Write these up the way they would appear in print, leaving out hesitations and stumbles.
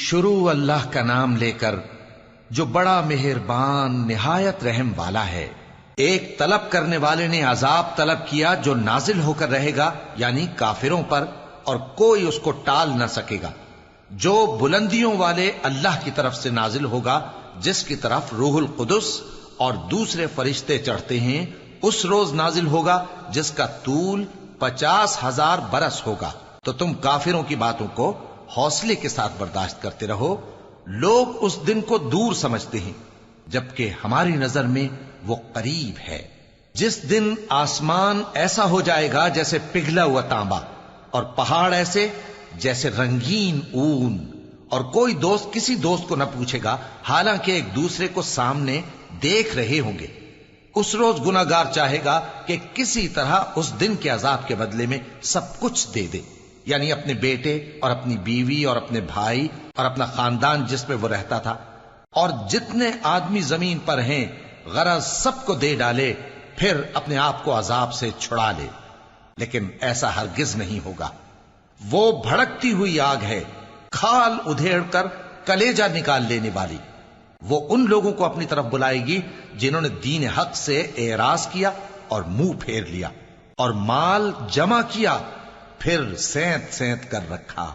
شروع اللہ کا نام لے کر جو بڑا مہربان نہایت رحم والا ہے۔ ایک طلب کرنے والے نے عذاب طلب کیا جو نازل ہو کر رہے گا، یعنی کافروں پر، اور کوئی اس کو ٹال نہ سکے گا۔ جو بلندیوں والے اللہ کی طرف سے نازل ہوگا، جس کی طرف روح القدس اور دوسرے فرشتے چڑھتے ہیں، اس روز نازل ہوگا جس کا طول 50,000 برس ہوگا۔ تو تم کافروں کی باتوں کو حوصلے کے ساتھ برداشت کرتے رہو۔ لوگ اس دن کو دور سمجھتے ہیں، جبکہ ہماری نظر میں وہ قریب ہے۔ جس دن آسمان ایسا ہو جائے گا جیسے پگھلا ہوا تانبا، اور پہاڑ ایسے جیسے رنگین اون، اور کوئی دوست کسی دوست کو نہ پوچھے گا، حالانکہ ایک دوسرے کو سامنے دیکھ رہے ہوں گے۔ اس روز گناہگار چاہے گا کہ کسی طرح اس دن کے عذاب کے بدلے میں سب کچھ دے دے، یعنی اپنے بیٹے اور اپنی بیوی اور اپنے بھائی اور اپنا خاندان جس میں وہ رہتا تھا، اور جتنے آدمی زمین پر ہیں، غرض سب کو دے ڈالے، پھر اپنے آپ کو عذاب سے چھڑا لے۔ لیکن ایسا ہرگز نہیں ہوگا۔ وہ بھڑکتی ہوئی آگ ہے، کھال ادھیڑ کر کلیجہ نکال لینے والی۔ وہ ان لوگوں کو اپنی طرف بلائے گی جنہوں نے دین حق سے اعراض کیا اور منہ پھیر لیا، اور مال جمع کیا، پھر سینت سینت کر رکھا۔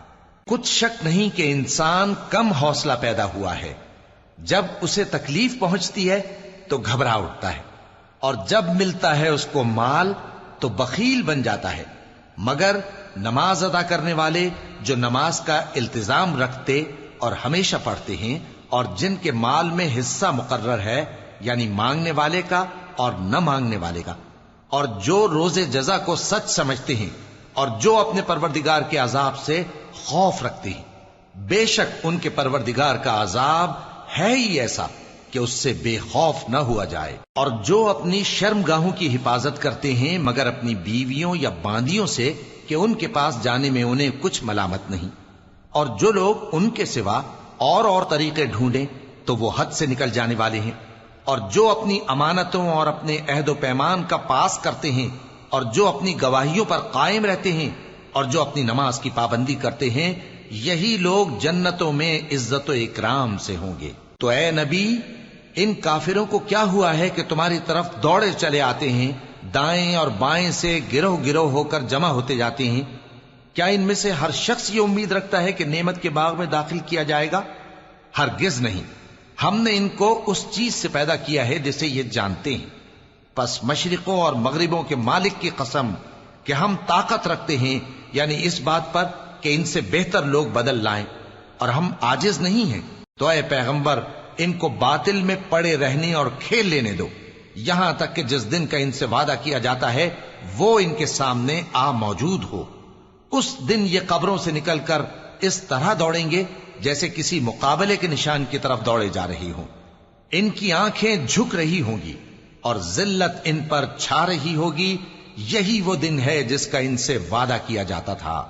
کچھ شک نہیں کہ انسان کم حوصلہ پیدا ہوا ہے۔ جب اسے تکلیف پہنچتی ہے تو گھبرا اٹھتا ہے، اور جب ملتا ہے اس کو مال تو بخیل بن جاتا ہے۔ مگر نماز ادا کرنے والے جو نماز کا التزام رکھتے اور ہمیشہ پڑھتے ہیں، اور جن کے مال میں حصہ مقرر ہے، یعنی مانگنے والے کا اور نہ مانگنے والے کا، اور جو روز جزا کو سچ سمجھتے ہیں، اور جو اپنے پروردگار کے عذاب سے خوف رکھتے ہیں، بے شک ان کے پروردگار کا عذاب ہے ہی ایسا کہ اس سے بے خوف نہ ہوا جائے۔ اور جو اپنی شرمگاہوں کی حفاظت کرتے ہیں مگر اپنی بیویوں یا باندیوں سے کہ ان کے پاس جانے میں انہیں کچھ ملامت نہیں، اور جو لوگ ان کے سوا اور طریقے ڈھونڈیں تو وہ حد سے نکل جانے والے ہیں، اور جو اپنی امانتوں اور اپنے عہد و پیمان کا پاس کرتے ہیں، اور جو اپنی گواہیوں پر قائم رہتے ہیں، اور جو اپنی نماز کی پابندی کرتے ہیں، یہی لوگ جنتوں میں عزت و اکرام سے ہوں گے۔ تو اے نبی، ان کافروں کو کیا ہوا ہے کہ تمہاری طرف دوڑے چلے آتے ہیں، دائیں اور بائیں سے گروہ گروہ ہو کر جمع ہوتے جاتے ہیں؟ کیا ان میں سے ہر شخص یہ امید رکھتا ہے کہ نعمت کے باغ میں داخل کیا جائے گا؟ ہرگز نہیں۔ ہم نے ان کو اس چیز سے پیدا کیا ہے جسے یہ جانتے ہیں۔ پس مشرقوں اور مغربوں کے مالک کی قسم کہ ہم طاقت رکھتے ہیں، یعنی اس بات پر کہ ان سے بہتر لوگ بدل لائیں، اور ہم عاجز نہیں ہیں۔ تو اے پیغمبر، ان کو باطل میں پڑے رہنے اور کھیل لینے دو، یہاں تک کہ جس دن کا ان سے وعدہ کیا جاتا ہے وہ ان کے سامنے آ موجود ہو۔ اس دن یہ قبروں سے نکل کر اس طرح دوڑیں گے جیسے کسی مقابلے کے نشان کی طرف دوڑے جا رہی ہوں۔ ان کی آنکھیں جھک رہی ہوں گی اور ذلت ان پر چھا رہی ہوگی۔ یہی وہ دن ہے جس کا ان سے وعدہ کیا جاتا تھا۔